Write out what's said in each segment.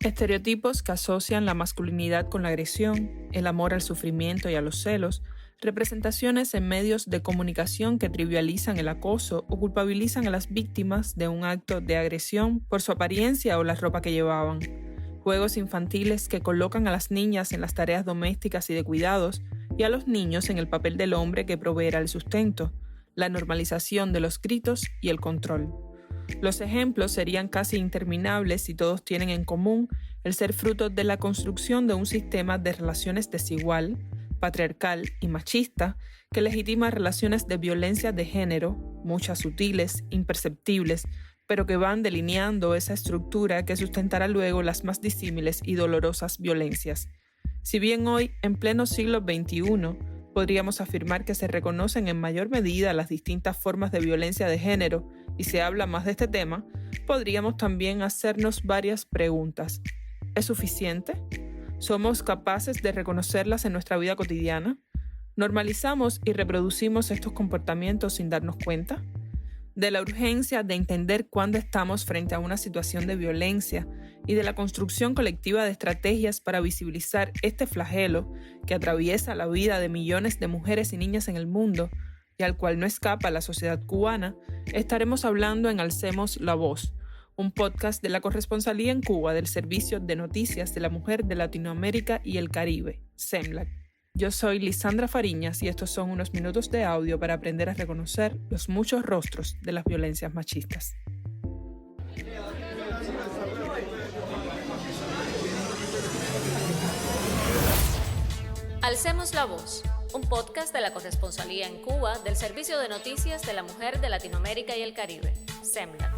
Estereotipos que asocian la masculinidad con la agresión, el amor al sufrimiento y a los celos, representaciones en medios de comunicación que trivializan el acoso o culpabilizan a las víctimas de un acto de agresión por su apariencia o la ropa que llevaban, juegos infantiles que colocan a las niñas en las tareas domésticas y de cuidados y a los niños en el papel del hombre que proveerá el sustento, la normalización de los gritos y el control. Los ejemplos serían casi interminables y todos tienen en común el ser fruto de la construcción de un sistema de relaciones desigual, patriarcal y machista que legitima relaciones de violencia de género, muchas sutiles, imperceptibles, pero que van delineando esa estructura que sustentará luego las más disímiles y dolorosas violencias. Si bien hoy, en pleno siglo XXI, podríamos afirmar que se reconocen en mayor medida las distintas formas de violencia de género y se habla más de este tema, podríamos también hacernos varias preguntas. ¿Es suficiente? ¿Somos capaces de reconocerlas en nuestra vida cotidiana? ¿Normalizamos y reproducimos estos comportamientos sin darnos cuenta? De la urgencia de entender cuándo estamos frente a una situación de violencia y de la construcción colectiva de estrategias para visibilizar este flagelo que atraviesa la vida de millones de mujeres y niñas en el mundo y al cual no escapa la sociedad cubana, estaremos hablando en Alcemos la Voz, un podcast de la corresponsalía en Cuba del Servicio de Noticias de la Mujer de Latinoamérica y el Caribe, CEMLAC. Yo soy Lisandra Fariñas y estos son unos minutos de audio para aprender a reconocer los muchos rostros de las violencias machistas. Alcemos la Voz, un podcast de la corresponsalía en Cuba del Servicio de Noticias de la Mujer de Latinoamérica y el Caribe, CEMLAC.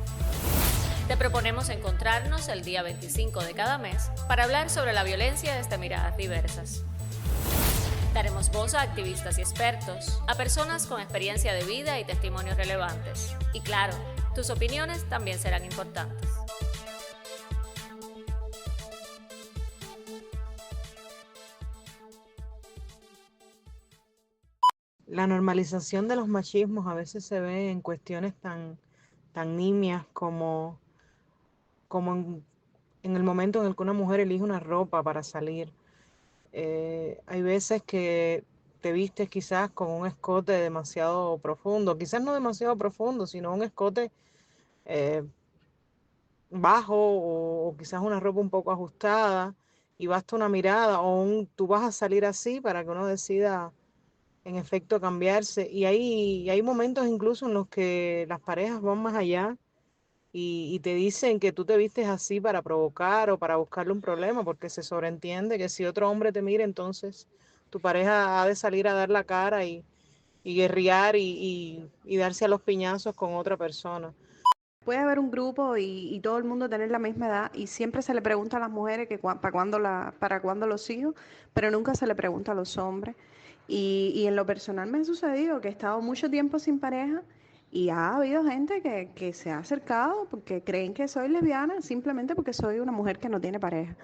Te proponemos encontrarnos el día 25 de cada mes para hablar sobre la violencia desde miradas diversas. Daremos voz a activistas y expertos, a personas con experiencia de vida y testimonios relevantes. Y claro, tus opiniones también serán importantes. La normalización de los machismos a veces se ve en cuestiones tan nimias como en el momento en el que una mujer elige una ropa para salir. Hay veces que te vistes quizás con un escote demasiado profundo, quizás no demasiado profundo, sino un escote eh, bajo o quizás una ropa un poco ajustada y basta una mirada tú vas a salir así para que uno decida en efecto cambiarse. Y hay momentos incluso en los que las parejas van más allá y te dicen que tú te vistes así para provocar o para buscarle un problema, porque se sobreentiende que si otro hombre te mira, entonces tu pareja ha de salir a dar la cara y guerrear y darse a los piñazos con otra persona. Puede haber un grupo y todo el mundo tener la misma edad y siempre se le pregunta a las mujeres que para cuándo los hijos, pero nunca se le pregunta a los hombres. Y en lo personal me ha sucedido que he estado mucho tiempo sin pareja y ha habido gente que se ha acercado porque creen que soy lesbiana simplemente porque soy una mujer que no tiene pareja.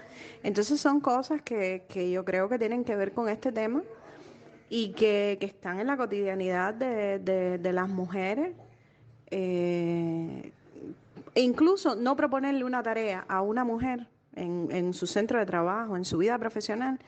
Entonces son cosas que yo creo que tienen que ver con este tema y que están en la cotidianidad de las mujeres. E incluso no proponerle una tarea a una mujer en su centro de trabajo, en su vida profesional,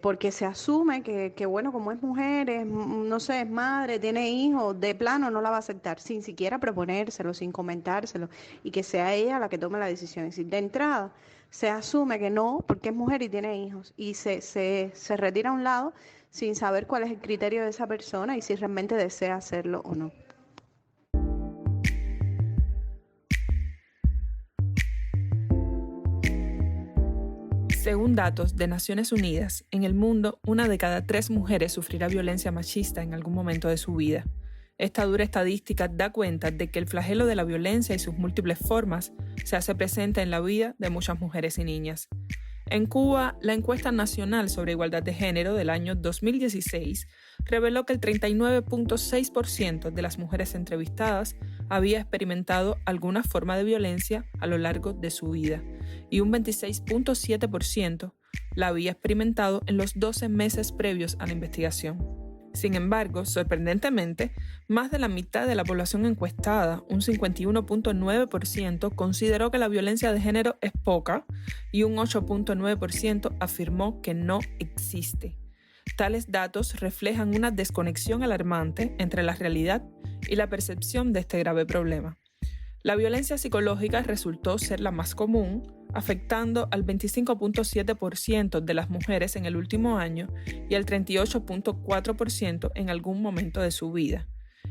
porque se asume que, bueno, como es mujer, no sé, es madre, tiene hijos, de plano no la va a aceptar, sin siquiera proponérselo, sin comentárselo, y que sea ella la que tome la decisión. Es decir, de entrada se asume que no, porque es mujer y tiene hijos, y se retira a un lado sin saber cuál es el criterio de esa persona y si realmente desea hacerlo o no. Según datos de Naciones Unidas, en el mundo, 1 de cada 3 mujeres sufrirá violencia machista en algún momento de su vida. Esta dura estadística da cuenta de que el flagelo de la violencia y sus múltiples formas se hace presente en la vida de muchas mujeres y niñas. En Cuba, la encuesta nacional sobre igualdad de género del año 2016 reveló que el 39.6% de las mujeres entrevistadas había experimentado alguna forma de violencia a lo largo de su vida y un 26.7% la había experimentado en los 12 meses previos a la investigación. Sin embargo, sorprendentemente, más de la mitad de la población encuestada, un 51.9%, consideró que la violencia de género es poca y un 8.9% afirmó que no existe. Tales datos reflejan una desconexión alarmante entre la realidad y la percepción de este grave problema. La violencia psicológica resultó ser la más común, afectando al 25.7% de las mujeres en el último año y al 38.4% en algún momento de su vida.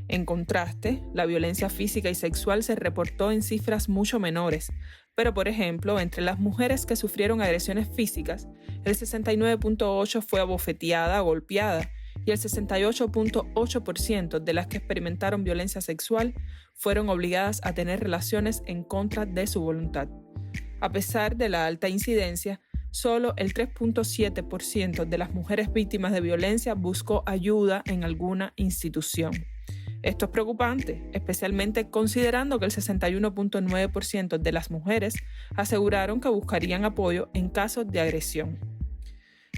En contraste, la violencia física y sexual se reportó en cifras mucho menores, pero por ejemplo, entre las mujeres que sufrieron agresiones físicas, el 69.8% fue abofeteada o golpeada, y el 68.8% de las que experimentaron violencia sexual fueron obligadas a tener relaciones en contra de su voluntad. A pesar de la alta incidencia, solo el 3.7% de las mujeres víctimas de violencia buscó ayuda en alguna institución. Esto es preocupante, especialmente considerando que el 61.9% de las mujeres aseguraron que buscarían apoyo en casos de agresión.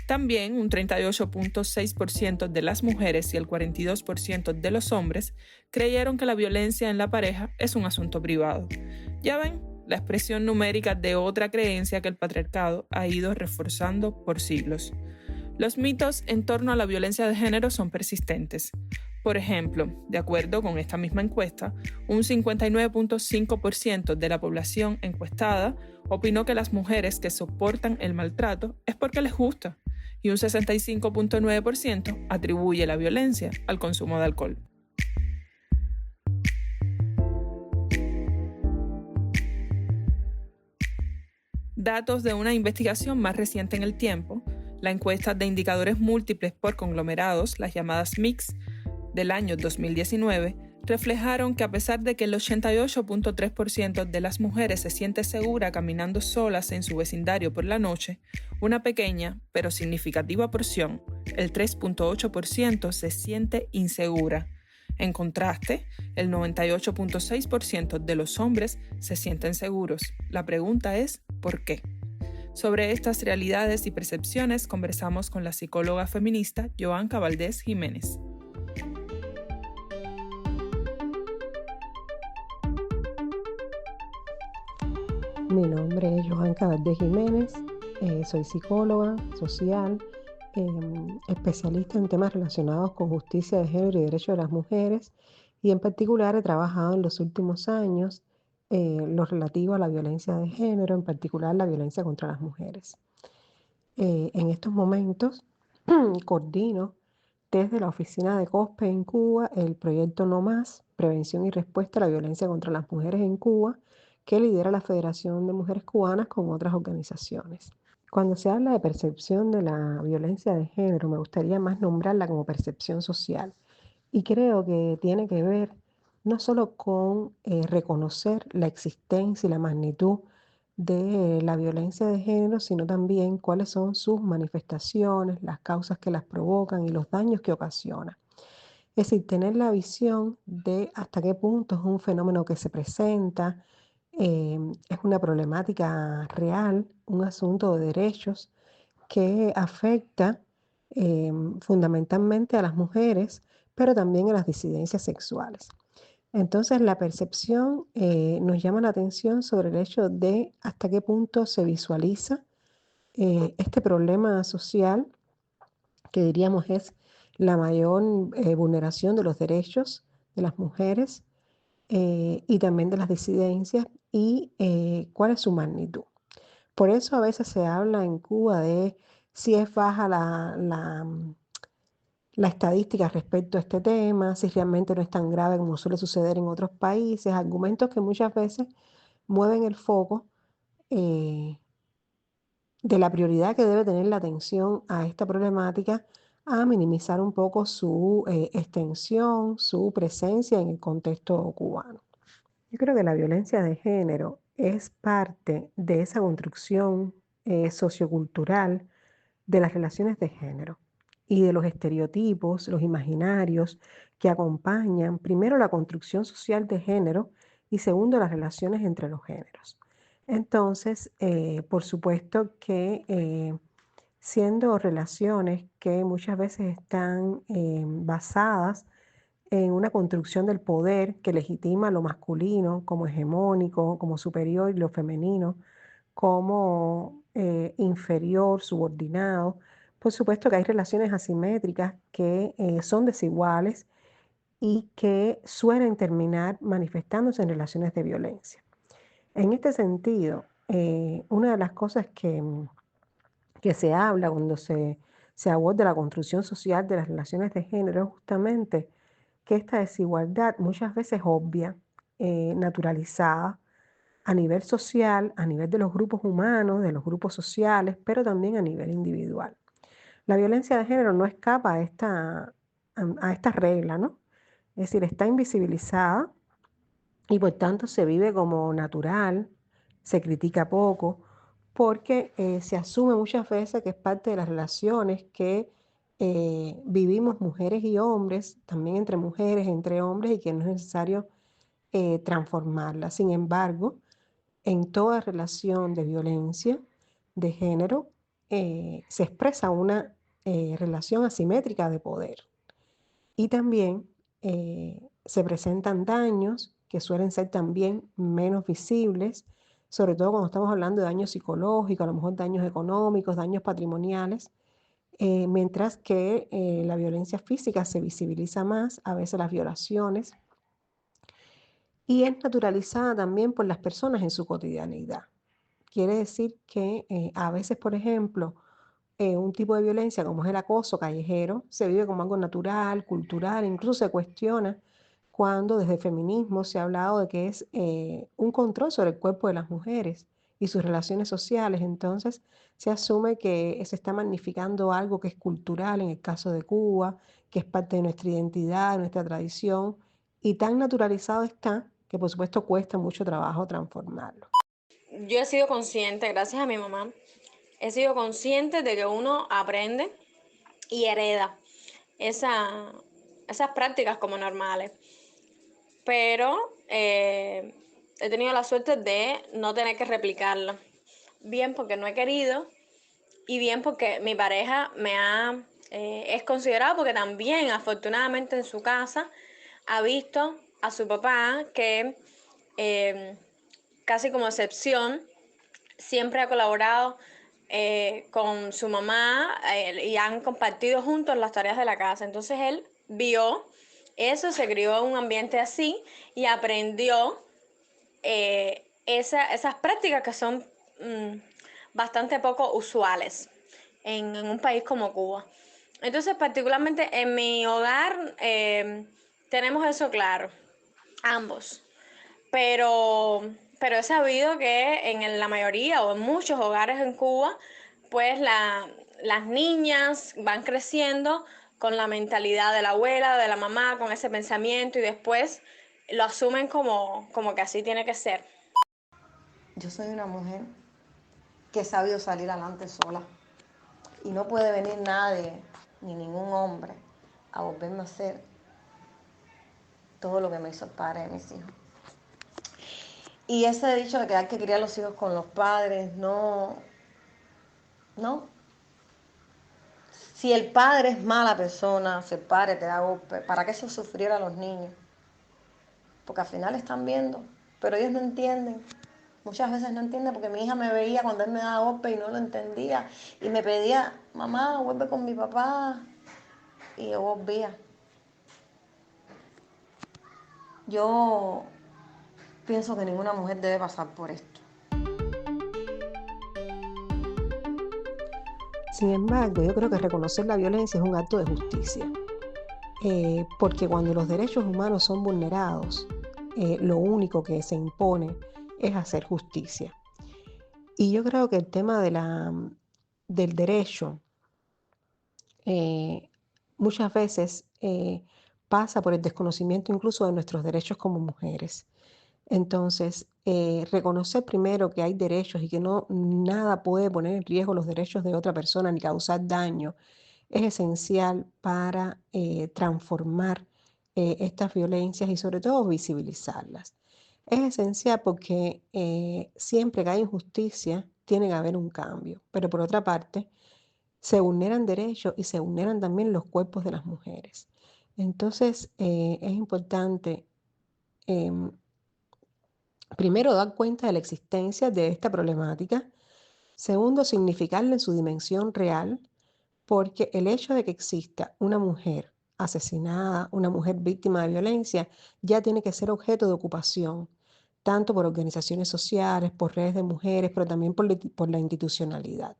También un 38.6% de las mujeres y el 42% de los hombres creyeron que la violencia en la pareja es un asunto privado. Ya ven, la expresión numérica de otra creencia que el patriarcado ha ido reforzando por siglos. Los mitos en torno a la violencia de género son persistentes. Por ejemplo, de acuerdo con esta misma encuesta, un 59.5% de la población encuestada opinó que las mujeres que soportan el maltrato es porque les gusta, y un 65.9% atribuye la violencia al consumo de alcohol. Datos de una investigación más reciente en el tiempo, la encuesta de indicadores múltiples por conglomerados, las llamadas MICS, del año 2019, reflejaron que a pesar de que el 88.3% de las mujeres se siente segura caminando solas en su vecindario por la noche, una pequeña pero significativa porción, el 3.8%, se siente insegura. En contraste, el 98.6% de los hombres se sienten seguros. La pregunta es, ¿por qué? Sobre estas realidades y percepciones conversamos con la psicóloga feminista Joanca Valdés Jiménez. Mi nombre es Joanca Valdés Jiménez, soy psicóloga social, especialista en temas relacionados con justicia de género y derechos de las mujeres, y en particular he trabajado en los últimos años lo relativo a la violencia de género, en particular la violencia contra las mujeres. En estos momentos coordino desde la oficina de COSPE en Cuba el proyecto No Más, Prevención y Respuesta a la Violencia contra las Mujeres en Cuba, que lidera la Federación de Mujeres Cubanas con otras organizaciones. Cuando se habla de percepción de la violencia de género, me gustaría más nombrarla como percepción social. Y creo que tiene que ver no solo con reconocer la existencia y la magnitud de la violencia de género, sino también cuáles son sus manifestaciones, las causas que las provocan y los daños que ocasiona. Es decir, tener la visión de hasta qué punto es un fenómeno que se presenta, es una problemática real, un asunto de derechos que afecta fundamentalmente a las mujeres, pero también a las disidencias sexuales. Entonces, la percepción nos llama la atención sobre el hecho de hasta qué punto se visualiza este problema social, que diríamos es la mayor vulneración de los derechos de las mujeres y también de las disidencias, y cuál es su magnitud. Por eso a veces se habla en Cuba de si es baja la estadística respecto a este tema, si realmente no es tan grave como suele suceder en otros países, argumentos que muchas veces mueven el foco de la prioridad que debe tener la atención a esta problemática a minimizar un poco su extensión, su presencia en el contexto cubano. Yo creo que la violencia de género es parte de esa construcción sociocultural de las relaciones de género y de los estereotipos, los imaginarios que acompañan primero la construcción social de género y segundo las relaciones entre los géneros. Entonces, por supuesto que siendo relaciones que muchas veces están basadas en una construcción del poder que legitima lo masculino como hegemónico, como superior, y lo femenino como inferior, subordinado. Por supuesto que hay relaciones asimétricas que son desiguales y que suelen terminar manifestándose en relaciones de violencia. En este sentido, una de las cosas que se habla cuando se aborda la construcción social de las relaciones de género es justamente que esta desigualdad muchas veces obvia, naturalizada a nivel social, a nivel de los grupos humanos, de los grupos sociales, pero también a nivel individual. La violencia de género no escapa a esta regla, ¿no? Es decir, está invisibilizada y por tanto se vive como natural, se critica poco, porque se asume muchas veces que es parte de las relaciones que vivimos mujeres y hombres, también entre mujeres, entre hombres, y que no es necesario transformarla. Sin embargo, en toda relación de violencia de género se expresa una relación asimétrica de poder. Y también se presentan daños que suelen ser también menos visibles, sobre todo cuando estamos hablando de daños psicológicos, a lo mejor daños económicos, daños patrimoniales, mientras que la violencia física se visibiliza más, a veces las violaciones, y es naturalizada también por las personas en su cotidianidad. Quiere decir que a veces, por ejemplo, un tipo de violencia como es el acoso callejero se vive como algo natural, cultural, incluso se cuestiona cuando desde el feminismo se ha hablado de que es un control sobre el cuerpo de las mujeres y sus relaciones sociales. Entonces se asume que se está magnificando algo que es cultural en el caso de Cuba, que es parte de nuestra identidad, de nuestra tradición, y tan naturalizado está que por supuesto cuesta mucho trabajo transformarlo. Yo he sido consciente, gracias a mi mamá, he sido consciente de que uno aprende y hereda esa- esas prácticas como normales. Pero he tenido la suerte de no tener que replicarlas. Bien porque no he querido y bien porque mi pareja es considerado porque también afortunadamente en su casa ha visto a su papá que eh, casi como excepción siempre ha colaborado con su mamá y han compartido juntos las tareas de la casa. Entonces él vio eso, se crió en un ambiente así y aprendió esas prácticas que son bastante poco usuales en un país como Cuba. Entonces, particularmente en mi hogar tenemos eso claro, ambos. Pero, pero he sabido que en la mayoría o en muchos hogares en Cuba, pues las niñas van creciendo con la mentalidad de la abuela, de la mamá, con ese pensamiento y después lo asumen como que así tiene que ser. Yo soy una mujer que he sabido salir adelante sola y no puede venir nadie, ni ningún hombre, a volverme a hacer todo lo que me hizo el padre de mis hijos. Y ese dicho de que hay que criar los hijos con los padres, no. Si el padre es mala persona, si el padre te da golpe, ¿para qué eso sufrir a los niños? Porque al final están viendo, pero ellos no entienden. Muchas veces no entienden porque mi hija me veía cuando él me daba golpe y no lo entendía. Y me pedía, mamá, vuelve con mi papá. Y yo volvía. Yo pienso que ninguna mujer debe pasar por esto. Sin embargo, yo creo que reconocer la violencia es un acto de justicia, porque cuando los derechos humanos son vulnerados, lo único que se impone es hacer justicia. Y yo creo que el tema del derecho muchas veces pasa por el desconocimiento incluso de nuestros derechos como mujeres. Entonces, reconocer primero que hay derechos y que nada puede poner en riesgo los derechos de otra persona ni causar daño es esencial para transformar estas violencias y sobre todo visibilizarlas. Es esencial porque siempre que hay injusticia tiene que haber un cambio, pero por otra parte, se vulneran derechos y se vulneran también los cuerpos de las mujeres. Entonces, es importante, em, primero, dar cuenta de la existencia de esta problemática. Segundo, significarla en su dimensión real, porque el hecho de que exista una mujer asesinada, una mujer víctima de violencia, ya tiene que ser objeto de ocupación, tanto por organizaciones sociales, por redes de mujeres, pero también por la institucionalidad.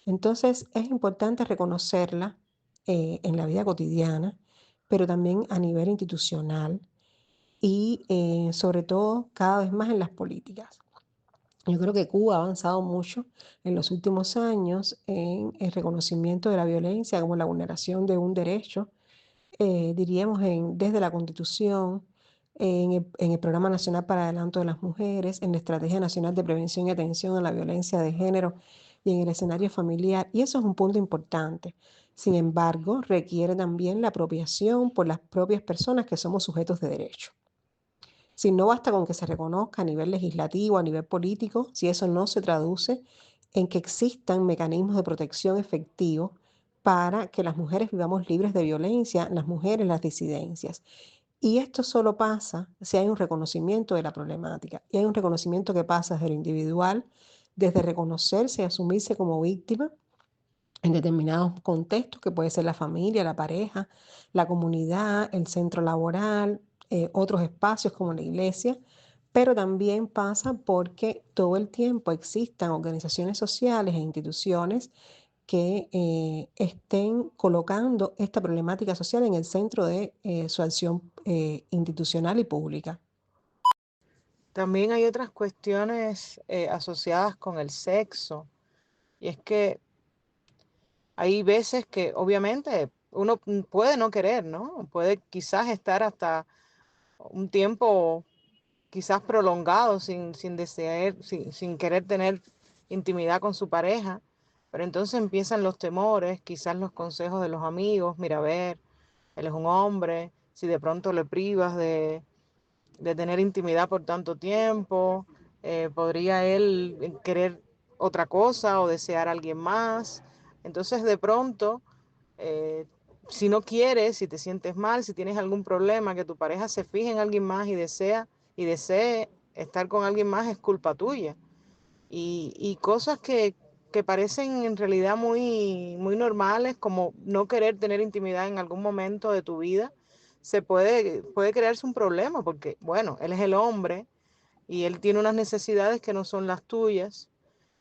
Entonces, es importante reconocerla en la vida cotidiana, pero también a nivel institucional y sobre todo cada vez más en las políticas. Yo creo que Cuba ha avanzado mucho en los últimos años en el reconocimiento de la violencia como la vulneración de un derecho, diríamos desde la Constitución, en el Programa Nacional para el Adelanto de las Mujeres, en la Estrategia Nacional de Prevención y Atención a la Violencia de Género y en el escenario familiar, y eso es un punto importante. Sin embargo, requiere también la apropiación por las propias personas que somos sujetos de derecho. Si no basta con que se reconozca a nivel legislativo, a nivel político, si eso no se traduce en que existan mecanismos de protección efectivos para que las mujeres vivamos libres de violencia, las mujeres, las disidencias. Y esto solo pasa si hay un reconocimiento de la problemática. Y hay un reconocimiento que pasa desde lo individual, desde reconocerse y asumirse como víctima en determinados contextos, que puede ser la familia, la pareja, la comunidad, el centro laboral, otros espacios como la iglesia, pero también pasa porque todo el tiempo existan organizaciones sociales e instituciones que estén colocando esta problemática social en el centro de su acción institucional y pública. También hay otras cuestiones asociadas con el sexo, y es que hay veces que obviamente uno puede no querer, ¿no? Puede quizás estar hasta un tiempo quizás prolongado sin desear, sin querer tener intimidad con su pareja, pero entonces empiezan los temores, quizás los consejos de los amigos: mira, a ver, él es un hombre, si de pronto le privas de tener intimidad por tanto tiempo, podría él querer otra cosa o desear a alguien más. Entonces de pronto, eh, si no quieres, si te sientes mal, si tienes algún problema, que tu pareja se fije en alguien más y desee estar con alguien más, es culpa tuya. Y cosas que parecen en realidad muy normales, como no querer tener intimidad en algún momento de tu vida, puede crearse un problema, porque, bueno, él es el hombre y él tiene unas necesidades que no son las tuyas.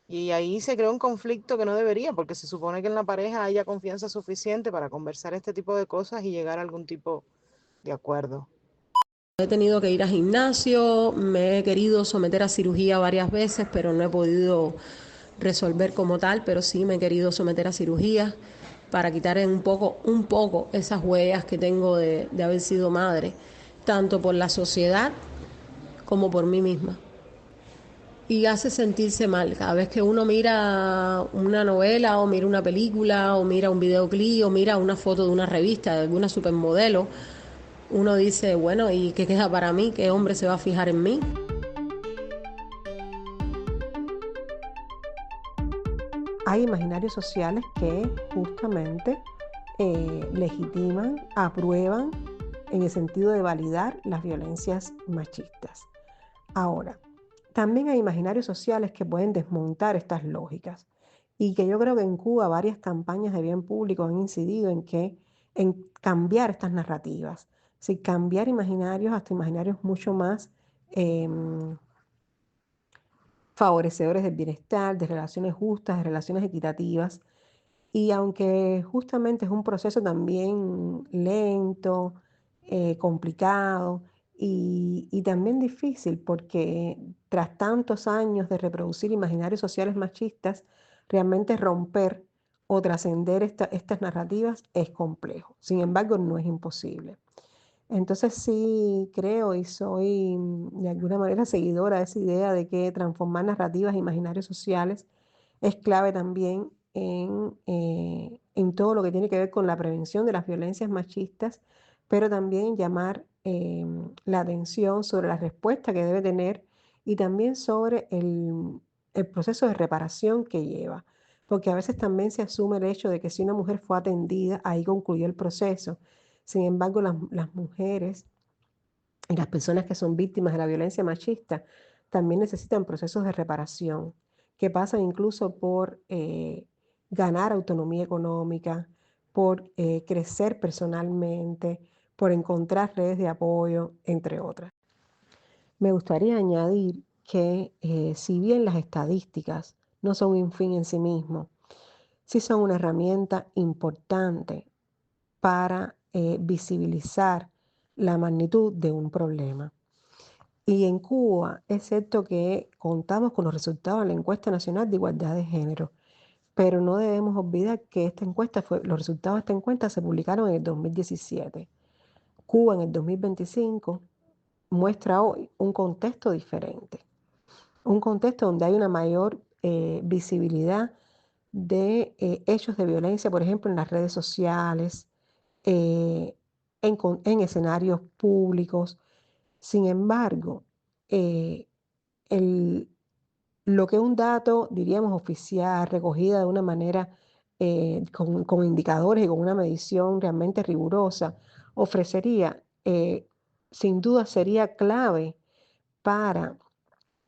Y ahí se crea un conflicto que no debería, porque se supone que en la pareja haya confianza suficiente para conversar este tipo de cosas y llegar a algún tipo de acuerdo. He tenido que ir al gimnasio, me he querido someter a cirugía varias veces, pero no he podido resolver como tal, pero sí me he querido someter a cirugía para quitar un poco esas huellas que tengo de haber sido madre, tanto por la sociedad como por mí misma. Y hace sentirse mal. Cada vez que uno mira una novela o mira una película o mira un videoclip o mira una foto de una revista de alguna supermodelo, uno dice, bueno, ¿y qué queda para mí? ¿Qué hombre se va a fijar en mí? Hay imaginarios sociales que justamente legitiman, aprueban en el sentido de validar las violencias machistas. Ahora, también hay imaginarios sociales que pueden desmontar estas lógicas y que yo creo que en Cuba varias campañas de bien público han incidido en cambiar estas narrativas, sí, cambiar imaginarios hasta imaginarios mucho más favorecedores del bienestar, de relaciones justas, de relaciones equitativas. Y aunque justamente es un proceso también lento, complicado y también difícil, porque tras tantos años de reproducir imaginarios sociales machistas, realmente romper o trascender estas narrativas es complejo. Sin embargo, no es imposible. Entonces sí creo y soy de alguna manera seguidora de esa idea de que transformar narrativas e imaginarios sociales es clave también en todo lo que tiene que ver con la prevención de las violencias machistas, pero también llamar la atención sobre la respuesta que debe tener y también sobre el proceso de reparación que lleva. porque a veces también se asume el hecho de que si una mujer fue atendida, ahí concluyó el proceso. Sin embargo, las mujeres y las personas que son víctimas de la violencia machista también necesitan procesos de reparación, que pasan incluso por ganar autonomía económica, por crecer personalmente, por encontrar redes de apoyo, entre otras. Me gustaría añadir que si bien las estadísticas no son un fin en sí mismo, sí son una herramienta importante para visibilizar la magnitud de un problema. Y en Cuba es cierto que contamos con los resultados de la Encuesta Nacional de Igualdad de Género, pero no debemos olvidar que los resultados de esta encuesta se publicaron en el 2017. Cuba en el 2025 muestra hoy un contexto diferente, un contexto donde hay una mayor visibilidad de hechos de violencia, por ejemplo, en las redes sociales, en escenarios públicos. Sin embargo, lo que un dato, diríamos, oficial, recogida de una manera con indicadores y con una medición realmente rigurosa, ofrecería, sin duda sería clave para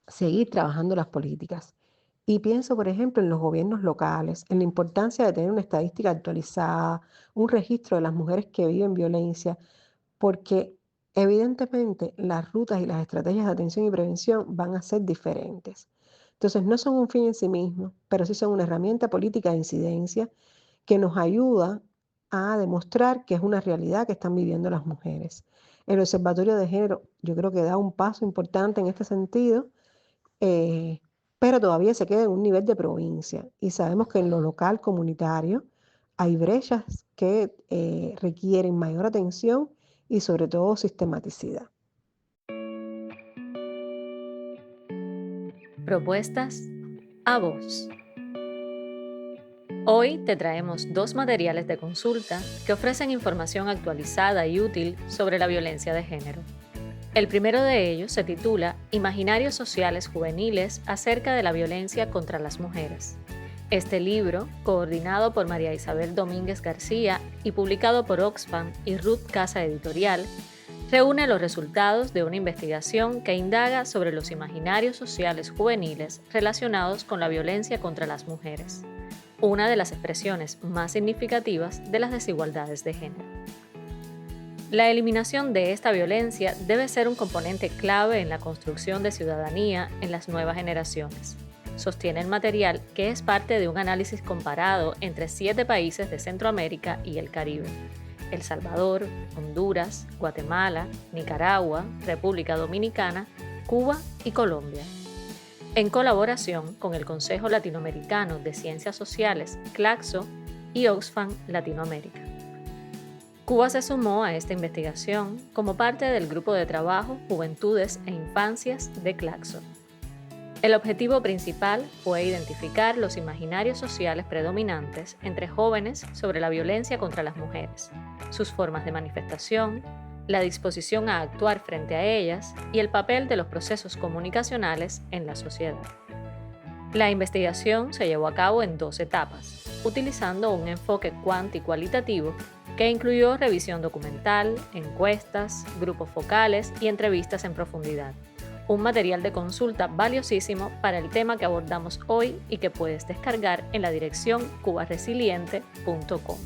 seguir trabajando las políticas. Y pienso, por ejemplo, en los gobiernos locales, en la importancia de tener una estadística actualizada, un registro de las mujeres que viven violencia, porque evidentemente las rutas y las estrategias de atención y prevención van a ser diferentes. Entonces, no son un fin en sí mismos, pero sí son una herramienta política de incidencia que nos ayuda a demostrar que es una realidad que están viviendo las mujeres. El Observatorio de Género yo creo que da un paso importante en este sentido, pero todavía se queda en un nivel de provincia y sabemos que en lo local comunitario hay brechas que requieren mayor atención y sobre todo sistematicidad. Propuestas a vos. Hoy te traemos 2 materiales de consulta que ofrecen información actualizada y útil sobre la violencia de género. El primero de ellos se titula Imaginarios sociales juveniles acerca de la violencia contra las mujeres. Este libro, coordinado por María Isabel Domínguez García y publicado por Oxfam y Ruth Casa Editorial, reúne los resultados de una investigación que indaga sobre los imaginarios sociales juveniles relacionados con la violencia contra las mujeres, una de las expresiones más significativas de las desigualdades de género. La eliminación de esta violencia debe ser un componente clave en la construcción de ciudadanía en las nuevas generaciones. Sostiene el material que es parte de un análisis comparado entre 7 países de Centroamérica y el Caribe: El Salvador, Honduras, Guatemala, Nicaragua, República Dominicana, Cuba y Colombia, en colaboración con el Consejo Latinoamericano de Ciencias Sociales, CLACSO, y Oxfam Latinoamérica. Cuba se sumó a esta investigación como parte del Grupo de Trabajo Juventudes e Infancias de CLACSO. El objetivo principal fue identificar los imaginarios sociales predominantes entre jóvenes sobre la violencia contra las mujeres, sus formas de manifestación, la disposición a actuar frente a ellas y el papel de los procesos comunicacionales en la sociedad. La investigación se llevó a cabo en 2 etapas, utilizando un enfoque cuant y cualitativo que incluyó revisión documental, encuestas, grupos focales y entrevistas en profundidad. Un material de consulta valiosísimo para el tema que abordamos hoy y que puedes descargar en la dirección cubaresiliente.com.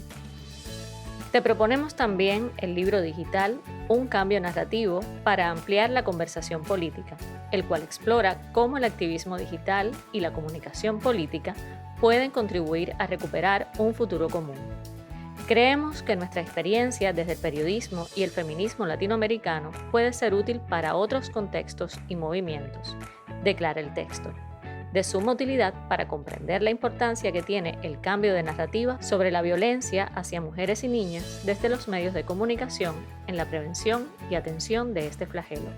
Te proponemos también el libro digital Un cambio narrativo para ampliar la conversación política, el cual explora cómo el activismo digital y la comunicación política pueden contribuir a recuperar un futuro común. Creemos que nuestra experiencia desde el periodismo y el feminismo latinoamericano puede ser útil para otros contextos y movimientos, declara el texto, de suma utilidad para comprender la importancia que tiene el cambio de narrativa sobre la violencia hacia mujeres y niñas desde los medios de comunicación en la prevención y atención de este flagelo.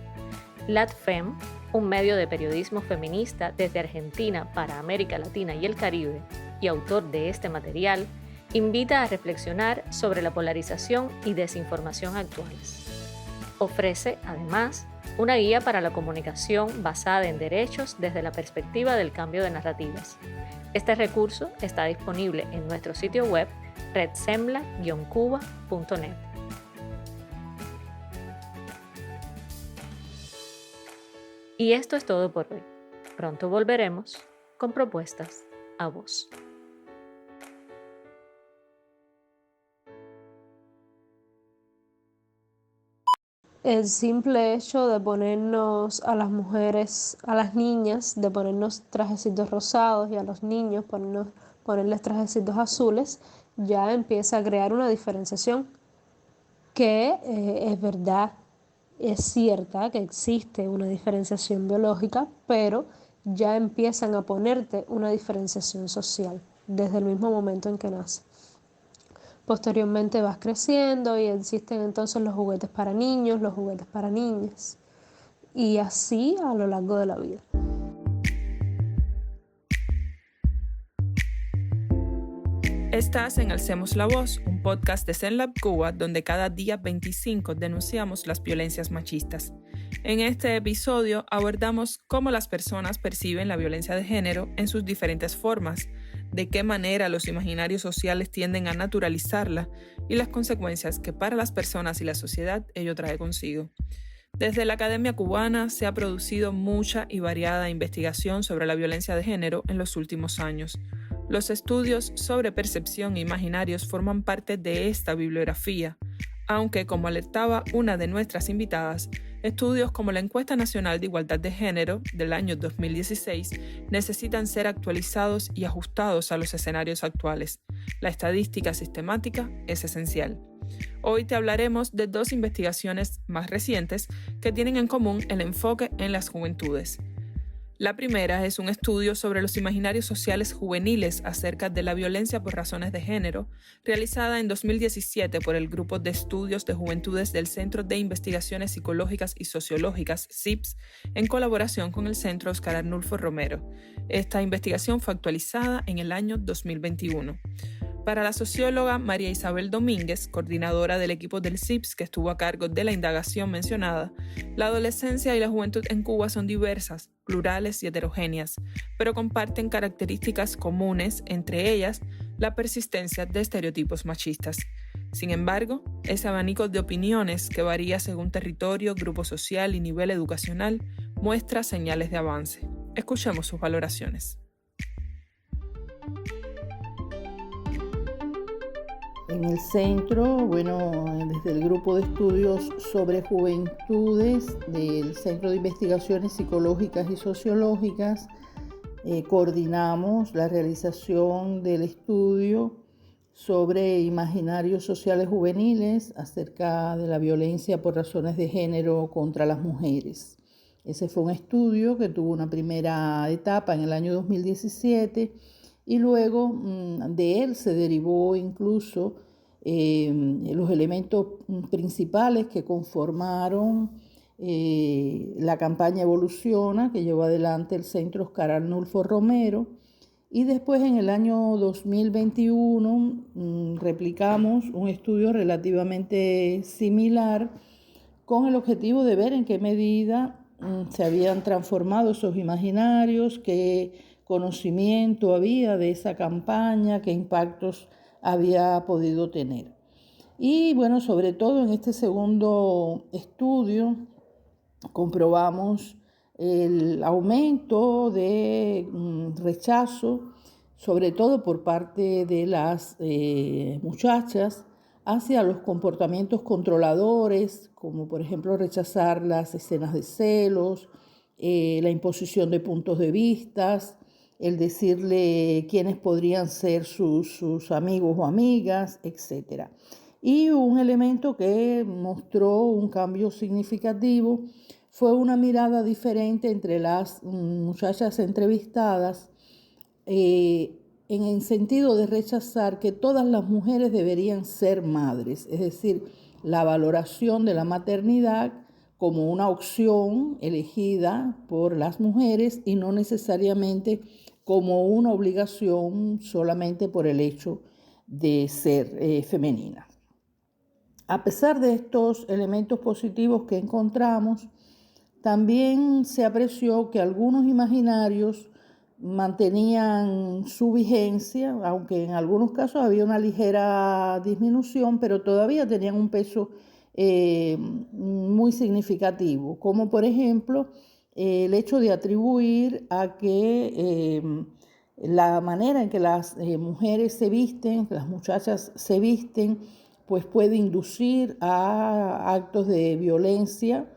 LatFem, un medio de periodismo feminista desde Argentina para América Latina y el Caribe, y autor de este material, invita a reflexionar sobre la polarización y desinformación actuales. Ofrece, además, una guía para la comunicación basada en derechos desde la perspectiva del cambio de narrativas. Este recurso está disponible en nuestro sitio web redsembla-cuba.net. Y esto es todo por hoy. Pronto volveremos con propuestas a vos. El simple hecho de ponernos a las mujeres, a las niñas, de ponernos trajecitos rosados y a los niños ponerles trajecitos azules, ya empieza a crear una diferenciación que es verdad, es cierta que existe una diferenciación biológica, pero ya empiezan a ponerte una diferenciación social desde el mismo momento en que nace. Posteriormente vas creciendo y existen entonces los juguetes para niños, los juguetes para niñas, y así a lo largo de la vida. Estás en Alcemos la Voz, un podcast de Zenlab Cuba, donde cada día 25 denunciamos las violencias machistas. En este episodio abordamos cómo las personas perciben la violencia de género en sus diferentes formas, de qué manera los imaginarios sociales tienden a naturalizarla y las consecuencias que para las personas y la sociedad ello trae consigo. Desde la Academia Cubana se ha producido mucha y variada investigación sobre la violencia de género en los últimos años. Los estudios sobre percepción e imaginarios forman parte de esta bibliografía, aunque, como alertaba una de nuestras invitadas, estudios como la Encuesta Nacional de Igualdad de Género del año 2016 necesitan ser actualizados y ajustados a los escenarios actuales. La estadística sistemática es esencial. Hoy te hablaremos de dos investigaciones más recientes que tienen en común el enfoque en las juventudes. La primera es un estudio sobre los imaginarios sociales juveniles acerca de la violencia por razones de género, realizada en 2017 por el Grupo de Estudios de Juventudes del Centro de Investigaciones Psicológicas y Sociológicas, CIPS, en colaboración con el Centro Óscar Arnulfo Romero. Esta investigación fue actualizada en el año 2021. Para la socióloga María Isabel Domínguez, coordinadora del equipo del CIPS que estuvo a cargo de la indagación mencionada, la adolescencia y la juventud en Cuba son diversas, plurales y heterogéneas, pero comparten características comunes, entre ellas la persistencia de estereotipos machistas. Sin embargo, ese abanico de opiniones que varía según territorio, grupo social y nivel educacional muestra señales de avance. Escuchemos sus valoraciones. En el centro, desde el grupo de estudios sobre juventudes del Centro de Investigaciones Psicológicas y Sociológicas, coordinamos la realización del estudio sobre imaginarios sociales juveniles acerca de la violencia por razones de género contra las mujeres. Ese fue un estudio que tuvo una primera etapa en el año 2017 y luego de él se derivó incluso los elementos principales que conformaron la campaña Evoluciona, que llevó adelante el Centro Óscar Arnulfo Romero. Y después, en el año 2021, replicamos un estudio relativamente similar con el objetivo de ver en qué medida se habían transformado esos imaginarios, qué conocimiento había de esa campaña, qué impactos había podido tener. Y sobre todo en este segundo estudio comprobamos el aumento de rechazo, sobre todo por parte de las muchachas, hacia los comportamientos controladores, como por ejemplo rechazar las escenas de celos, la imposición de puntos de vista, el decirle quiénes podrían ser sus amigos o amigas, etc. Y un elemento que mostró un cambio significativo fue una mirada diferente entre las muchachas entrevistadas en el sentido de rechazar que todas las mujeres deberían ser madres, es decir, la valoración de la maternidad como una opción elegida por las mujeres y no necesariamente como una obligación solamente por el hecho de ser femenina. A pesar de estos elementos positivos que encontramos, También se apreció que algunos imaginarios mantenían su vigencia, aunque en algunos casos había una ligera disminución, pero todavía tenían un peso muy significativo, como por ejemplo el hecho de atribuir a que la manera en que las mujeres se visten, las muchachas se visten, pues puede inducir a actos de violencia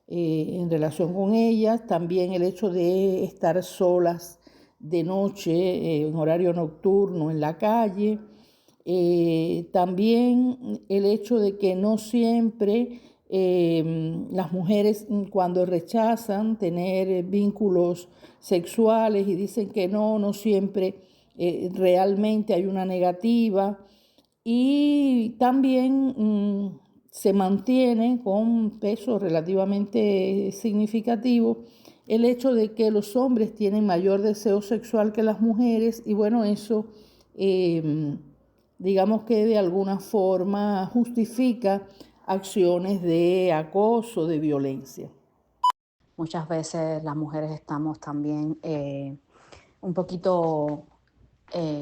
en relación con ellas. También el hecho de estar solas de noche, en horario nocturno, en la calle. También el hecho de que no siempre las mujeres, cuando rechazan tener vínculos sexuales y dicen que no siempre realmente hay una negativa. Y también se mantiene con peso relativamente significativo el hecho de que los hombres tienen mayor deseo sexual que las mujeres, y bueno, eso digamos que de alguna forma justifica acciones de acoso, de violencia. Muchas veces las mujeres estamos también un poquito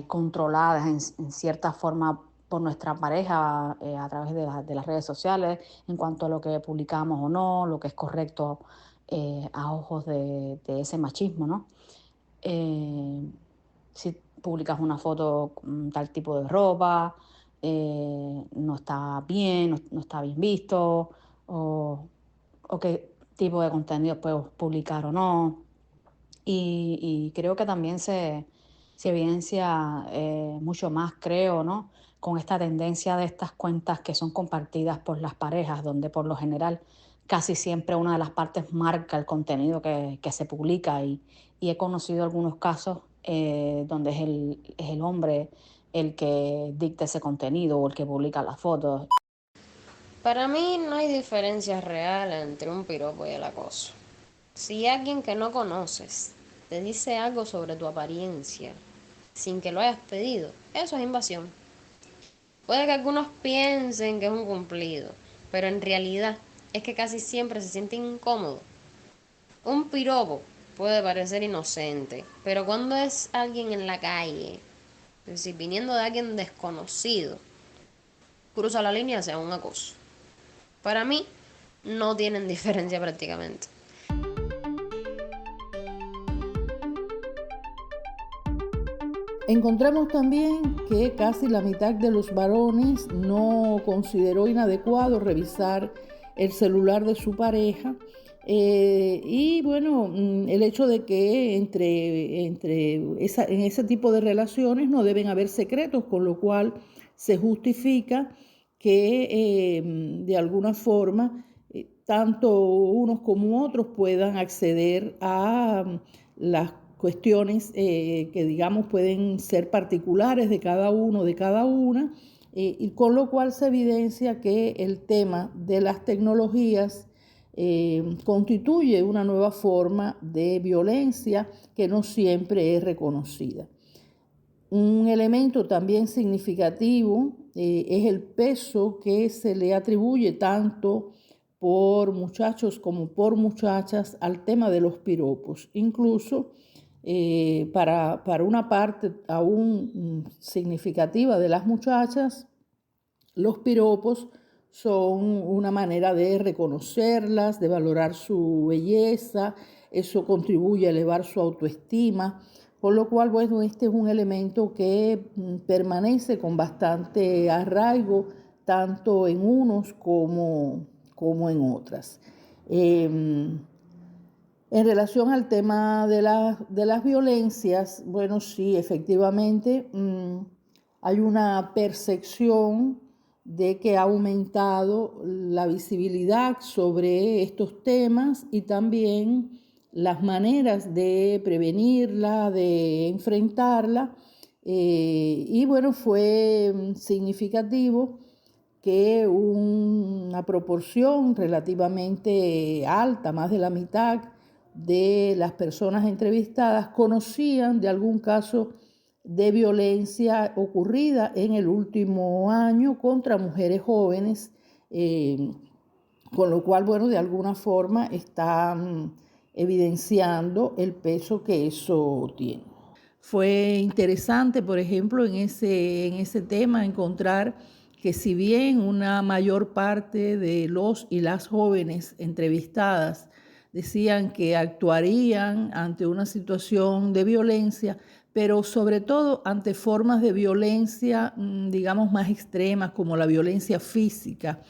controladas en cierta forma por nuestra pareja a través de las redes sociales en cuanto a lo que publicamos o no, lo que es correcto a ojos de ese machismo, ¿no? Si publicas una foto con tal tipo de ropa, no está bien, no está bien visto, o qué tipo de contenido puedes publicar o no. Y creo que también se evidencia mucho más, creo, ¿no? Con esta tendencia de estas cuentas que son compartidas por las parejas, donde por lo general casi siempre una de las partes marca el contenido que se publica, y he conocido algunos casos donde es el hombre el que dicta ese contenido o el que publica las fotos. Para mí no hay diferencia real entre un piropo y el acoso. Si alguien que no conoces te dice algo sobre tu apariencia sin que lo hayas pedido, eso es invasión. Puede que algunos piensen que es un cumplido, pero en realidad es que casi siempre se siente incómodo. Un piropo puede parecer inocente, pero cuando es alguien en la calle, es decir, viniendo de alguien desconocido, cruza la línea hacia un acoso. Para mí, no tienen diferencia prácticamente. Encontramos también que casi la mitad de los varones no consideró inadecuado revisar el celular de su pareja. Y bueno, el hecho de que en ese tipo de relaciones no deben haber secretos, con lo cual se justifica que de alguna forma tanto unos como otros puedan acceder a las cuestiones que digamos pueden ser particulares de cada uno, de cada una, y con lo cual se evidencia que el tema de las tecnologías constituye una nueva forma de violencia que no siempre es reconocida. Un elemento también significativo es el peso que se le atribuye tanto por muchachos como por muchachas al tema de los piropos. Incluso para una parte aún significativa de las muchachas, los piropos son una manera de reconocerlas, de valorar su belleza. Eso contribuye a elevar su autoestima, por lo cual, bueno, este es un elemento que permanece con bastante arraigo, tanto en unos como en otras. En relación al tema de las violencias, bueno, sí, efectivamente hay una percepción de que ha aumentado la visibilidad sobre estos temas y también las maneras de prevenirla, de enfrentarla. Y bueno, fue significativo que una proporción relativamente alta, más de la mitad de las personas entrevistadas, conocían de algún caso de violencia ocurrida en el último año contra mujeres jóvenes con lo cual, bueno, de alguna forma está evidenciando el peso que eso tiene. Fue interesante, por ejemplo, en ese tema encontrar que si bien una mayor parte de los y las jóvenes entrevistadas decían que actuarían ante una situación de violencia, pero sobre todo ante formas de violencia, digamos, más extremas, como la violencia física,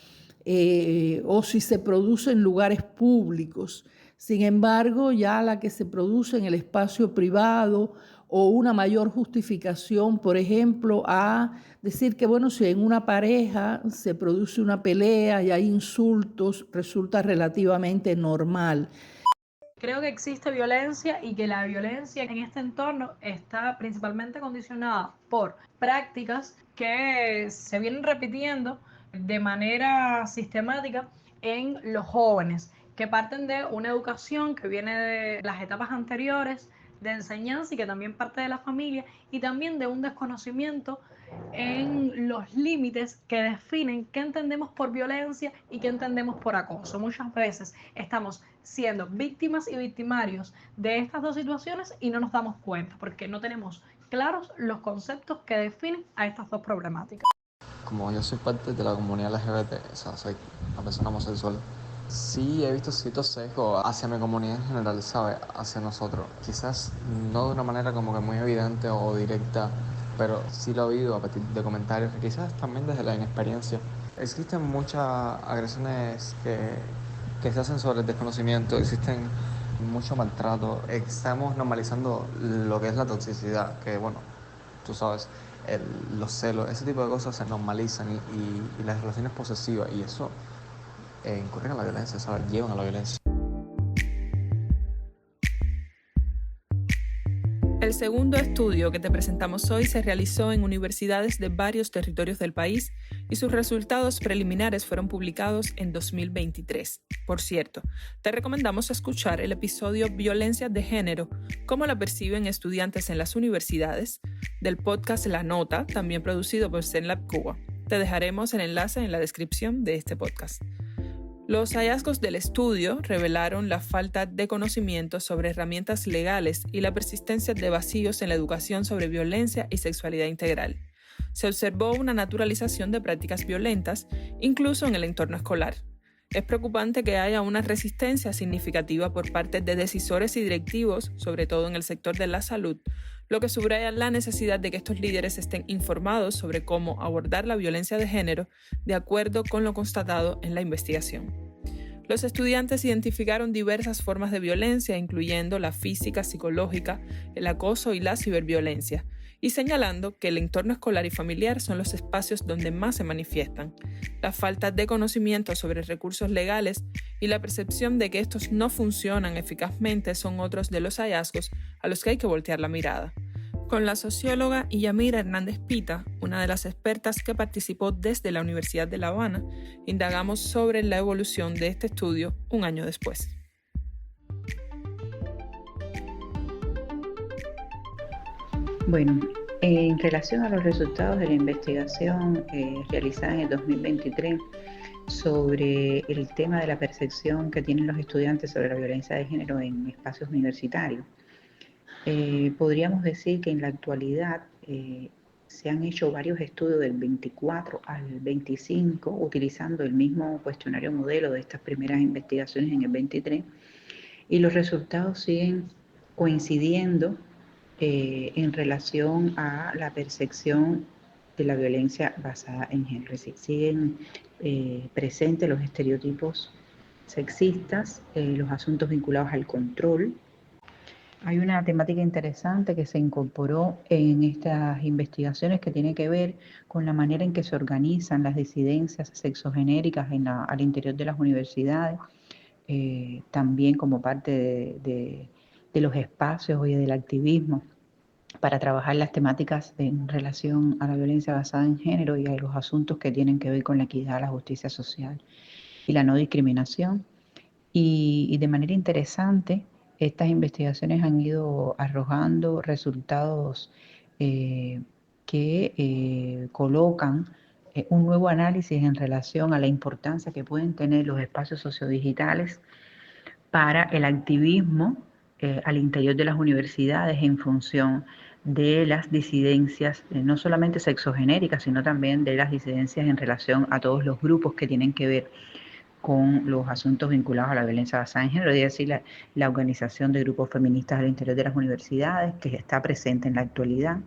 o si se produce en lugares públicos. Sin embargo, ya la que se produce en el espacio privado o una mayor justificación, por ejemplo, a decir que, bueno, si en una pareja se produce una pelea y hay insultos, resulta relativamente normal. Creo que existe violencia y que la violencia en este entorno está principalmente condicionada por prácticas que se vienen repitiendo de manera sistemática en los jóvenes, que parten de una educación que viene de las etapas anteriores de enseñanza y que también parte de la familia, y también de un desconocimiento en los límites que definen qué entendemos por violencia y qué entendemos por acoso. Muchas veces estamos siendo víctimas y victimarios de estas dos situaciones y no nos damos cuenta porque no tenemos claros los conceptos que definen a estas dos problemáticas. Como yo soy parte de la comunidad LGBT, o sea, soy una persona homosexual, sí he visto ciertos sesgos hacia mi comunidad en general, ¿sabes? Hacia nosotros. Quizás no de una manera como que muy evidente o directa, pero sí lo he oído a partir de comentarios que quizás también desde la inexperiencia. Existen muchas agresiones que se hacen sobre el desconocimiento, existen mucho maltrato. Estamos normalizando lo que es la toxicidad, que bueno, tú sabes, los celos, ese tipo de cosas se normalizan y las relaciones posesivas, y eso incurren a la violencia, ¿sabes? Llevan a la violencia. El segundo estudio que te presentamos hoy se realizó en universidades de varios territorios del país y sus resultados preliminares fueron publicados en 2023. Por cierto, te recomendamos escuchar el episodio Violencia de Género, cómo la perciben estudiantes en las universidades, del podcast La Nota, también producido por CENLAB Cuba. Te dejaremos el enlace en la descripción de este podcast. Los hallazgos del estudio revelaron la falta de conocimiento sobre herramientas legales y la persistencia de vacíos en la educación sobre violencia y sexualidad integral. Se observó una naturalización de prácticas violentas, incluso en el entorno escolar. Es preocupante que haya una resistencia significativa por parte de decisores y directivos, sobre todo en el sector de la salud, lo que subraya la necesidad de que estos líderes estén informados sobre cómo abordar la violencia de género de acuerdo con lo constatado en la investigación. Los estudiantes identificaron diversas formas de violencia, incluyendo la física, psicológica, el acoso y la ciberviolencia, y señalando que el entorno escolar y familiar son los espacios donde más se manifiestan. La falta de conocimiento sobre recursos legales y la percepción de que estos no funcionan eficazmente son otros de los hallazgos a los que hay que voltear la mirada. Con la socióloga Yamira Hernández Pita, una de las expertas que participó desde la Universidad de La Habana, indagamos sobre la evolución de este estudio un año después. Bueno, en relación a los resultados de la investigación realizada en el 2023 sobre el tema de la percepción que tienen los estudiantes sobre la violencia de género en espacios universitarios, podríamos decir que en la actualidad se han hecho varios estudios del 24 al 25 utilizando el mismo cuestionario modelo de estas primeras investigaciones en el 23, y los resultados siguen coincidiendo en relación a la percepción de la violencia basada en género. Es decir, siguen presentes los estereotipos sexistas, los asuntos vinculados al control. Hay una temática interesante que se incorporó en estas investigaciones que tiene que ver con la manera en que se organizan las disidencias sexogenéricas al interior de las universidades, también como parte de los espacios y del activismo para trabajar las temáticas en relación a la violencia basada en género y a los asuntos que tienen que ver con la equidad, la justicia social y la no discriminación. Y de manera interesante, estas investigaciones han ido arrojando resultados que colocan un nuevo análisis en relación a la importancia que pueden tener los espacios sociodigitales para el activismo al interior de las universidades en función de las disidencias, no solamente sexogenéricas, sino también de las disidencias en relación a todos los grupos que tienen que ver con los asuntos vinculados a la violencia basada en género, es decir, la organización de grupos feministas al interior de las universidades, que está presente en la actualidad.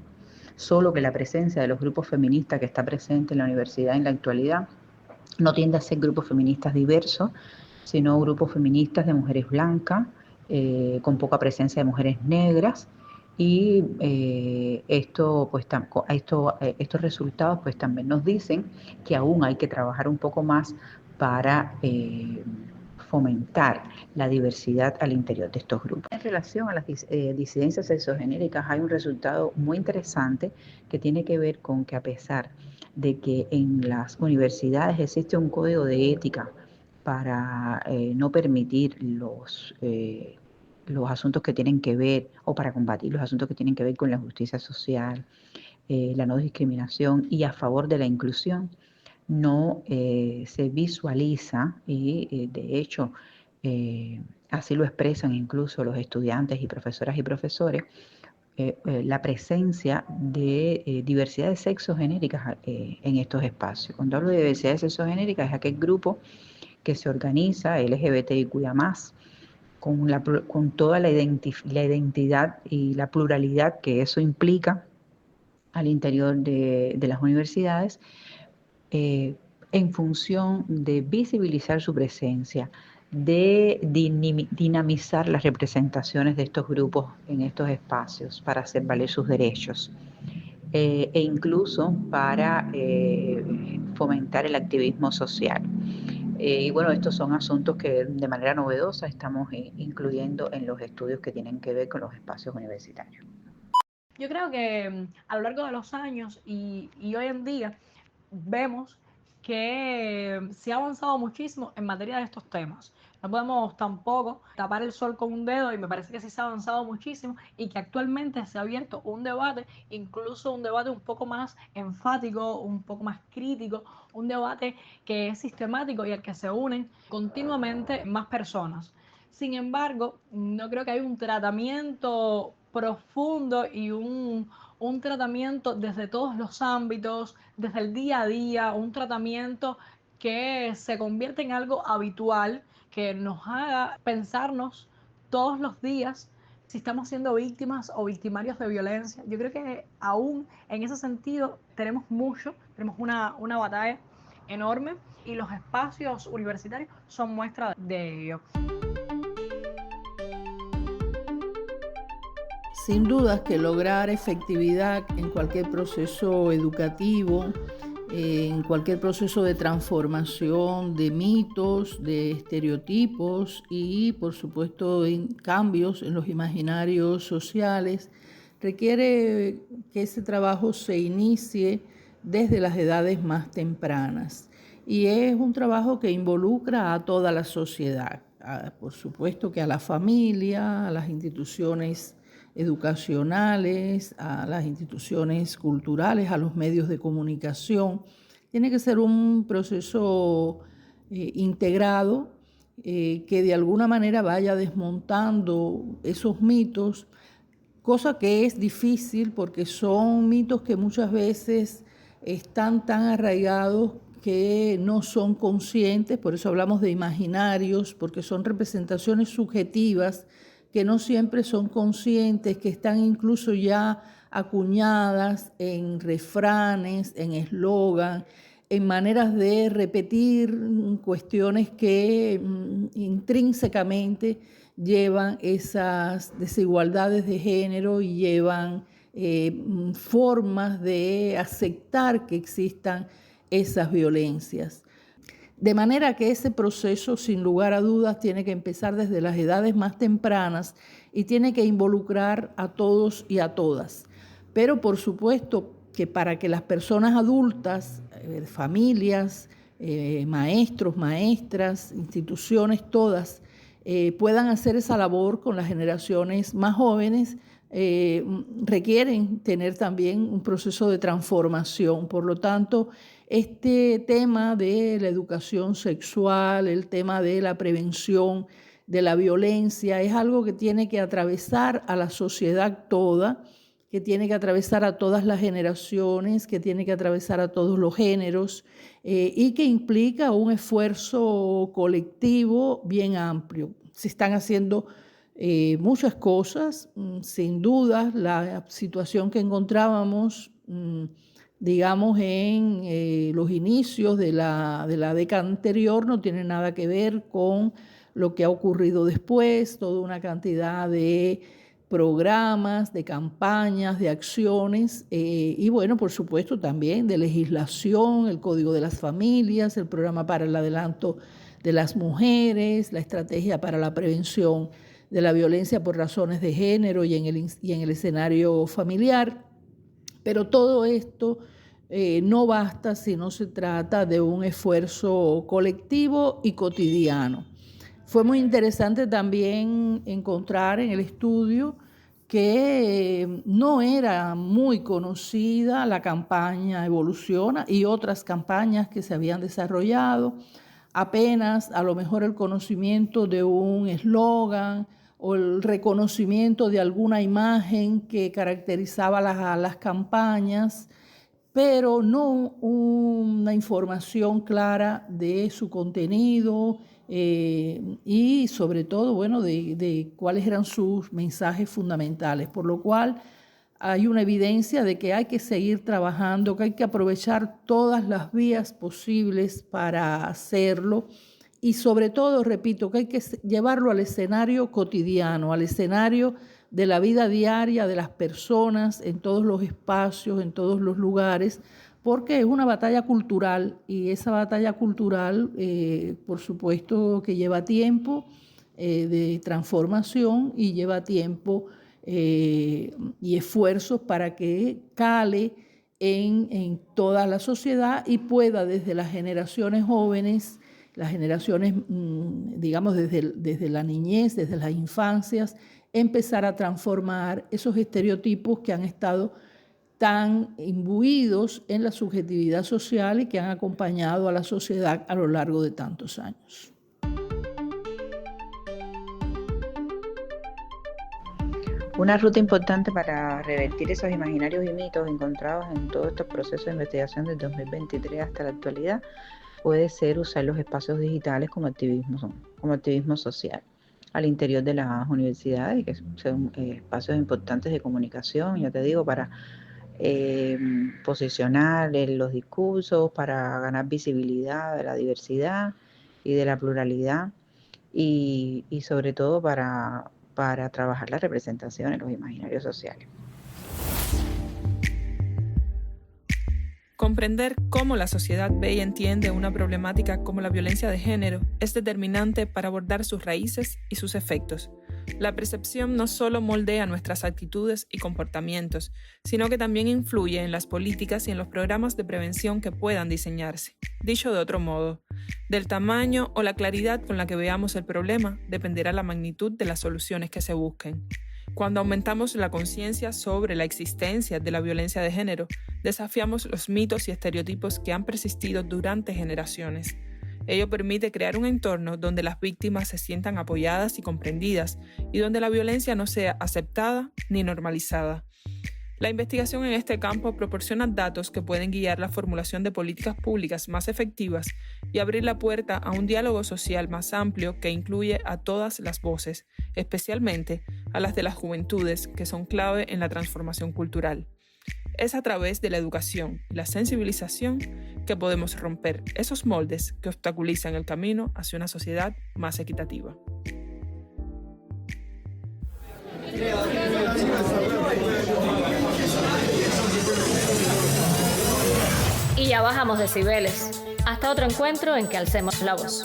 Solo que la presencia de los grupos feministas que está presente en la universidad en la actualidad no tiende a ser grupos feministas diversos, sino grupos feministas de mujeres blancas, con poca presencia de mujeres negras, y estos resultados pues también nos dicen que aún hay que trabajar un poco más para fomentar la diversidad al interior de estos grupos. En relación a las disidencias sexogenéricas hay un resultado muy interesante que tiene que ver con que, a pesar de que en las universidades existe un código de ética para no permitir los asuntos que tienen que ver, o para combatir los asuntos que tienen que ver con la justicia social, la no discriminación y a favor de la inclusión, no se visualiza, y de hecho así lo expresan incluso los estudiantes y profesoras y profesores, la presencia de diversidades sexogenéricas en estos espacios. Cuando hablo de diversidades sexogenéricas es aquel grupo que se organiza LGBTIQIA+, con toda la identidad y la pluralidad que eso implica al interior de las universidades, en función de visibilizar su presencia, de dinamizar las representaciones de estos grupos en estos espacios para hacer valer sus derechos, e incluso para fomentar el activismo social. Y bueno, estos son asuntos que de manera novedosa estamos incluyendo en los estudios que tienen que ver con los espacios universitarios. Yo creo que a lo largo de los años y hoy en día vemos que se ha avanzado muchísimo en materia de estos temas. No podemos tampoco tapar el sol con un dedo, y me parece que sí se ha avanzado muchísimo y que actualmente se ha abierto un debate, incluso un debate un poco más enfático, un poco más crítico, un debate que es sistemático y al que se unen continuamente más personas. Sin embargo, no creo que haya un tratamiento profundo y un tratamiento desde todos los ámbitos, desde el día a día, un tratamiento que se convierte en algo habitual, que nos haga pensarnos todos los días si estamos siendo víctimas o victimarios de violencia. Yo creo que aún en ese sentido tenemos una batalla enorme, y los espacios universitarios son muestra de ello. Sin dudas que lograr efectividad en cualquier proceso educativo, en cualquier proceso de transformación de mitos, de estereotipos y, por supuesto, en cambios en los imaginarios sociales, requiere que ese trabajo se inicie desde las edades más tempranas. Y es un trabajo que involucra a toda la sociedad, por supuesto que a la familia, a las instituciones educacionales, a las instituciones culturales, a los medios de comunicación. Tiene que ser un proceso integrado que de alguna manera vaya desmontando esos mitos, cosa que es difícil porque son mitos que muchas veces están tan arraigados que no son conscientes. Por eso hablamos de imaginarios, porque son representaciones subjetivas que no siempre son conscientes, que están incluso ya acuñadas en refranes, en eslogan, en maneras de repetir cuestiones que intrínsecamente llevan esas desigualdades de género y llevan formas de aceptar que existan esas violencias. De manera que ese proceso, sin lugar a dudas, tiene que empezar desde las edades más tempranas y tiene que involucrar a todos y a todas. Pero, por supuesto, que para que las personas adultas, familias, maestros, maestras, instituciones, todas, puedan hacer esa labor con las generaciones más jóvenes, requieren tener también un proceso de transformación. Por lo tanto, este tema de la educación sexual, el tema de la prevención de la violencia, es algo que tiene que atravesar a la sociedad toda, que tiene que atravesar a todas las generaciones, que tiene que atravesar a todos los géneros y que implica un esfuerzo colectivo bien amplio. Se están haciendo muchas cosas, sin duda la situación que encontrábamos, digamos, en los inicios de la década anterior no tiene nada que ver con lo que ha ocurrido después, toda una cantidad de programas, de campañas, de acciones y bueno, por supuesto también de legislación, el Código de las Familias, el programa para el adelanto de las mujeres, la estrategia para la prevención de la violencia por razones de género y en el escenario familiar. Pero todo esto no basta si no se trata de un esfuerzo colectivo y cotidiano. Fue muy interesante también encontrar en el estudio que no era muy conocida la campaña Evoluciona y otras campañas que se habían desarrollado. Apenas a lo mejor el conocimiento de un eslogan o el reconocimiento de alguna imagen que caracterizaba las campañas, pero no una información clara de su contenido y sobre todo, bueno, de cuáles eran sus mensajes fundamentales, por lo cual hay una evidencia de que hay que seguir trabajando, que hay que aprovechar todas las vías posibles para hacerlo y sobre todo, repito, que hay que llevarlo al escenario cotidiano, al escenario de la vida diaria de las personas en todos los espacios, en todos los lugares, porque es una batalla cultural y esa batalla cultural, por supuesto, que lleva tiempo de transformación y lleva tiempo y esfuerzos para que cale en toda la sociedad y pueda desde las generaciones jóvenes, las generaciones, digamos, desde la niñez, desde las infancias, empezar a transformar esos estereotipos que han estado tan imbuidos en la subjetividad social y que han acompañado a la sociedad a lo largo de tantos años. Una ruta importante para revertir esos imaginarios y mitos encontrados en todos estos procesos de investigación del 2023 hasta la actualidad puede ser usar los espacios digitales como activismo social al interior de las universidades, que son espacios importantes de comunicación, ya te digo, para posicionar los discursos, para ganar visibilidad de la diversidad y de la pluralidad y sobre todo para trabajar la representación en los imaginarios sociales. Comprender cómo la sociedad ve y entiende una problemática como la violencia de género es determinante para abordar sus raíces y sus efectos. La percepción no solo moldea nuestras actitudes y comportamientos, sino que también influye en las políticas y en los programas de prevención que puedan diseñarse. Dicho de otro modo, del tamaño o la claridad con la que veamos el problema dependerá la magnitud de las soluciones que se busquen. Cuando aumentamos la conciencia sobre la existencia de la violencia de género, desafiamos los mitos y estereotipos que han persistido durante generaciones. Ello permite crear un entorno donde las víctimas se sientan apoyadas y comprendidas y donde la violencia no sea aceptada ni normalizada. La investigación en este campo proporciona datos que pueden guiar la formulación de políticas públicas más efectivas y abrir la puerta a un diálogo social más amplio que incluye a todas las voces, especialmente a las de las juventudes, que son clave en la transformación cultural. Es a través de la educación y la sensibilización que podemos romper esos moldes que obstaculizan el camino hacia una sociedad más equitativa. Y ya bajamos decibeles. Hasta otro encuentro en que alcemos la voz.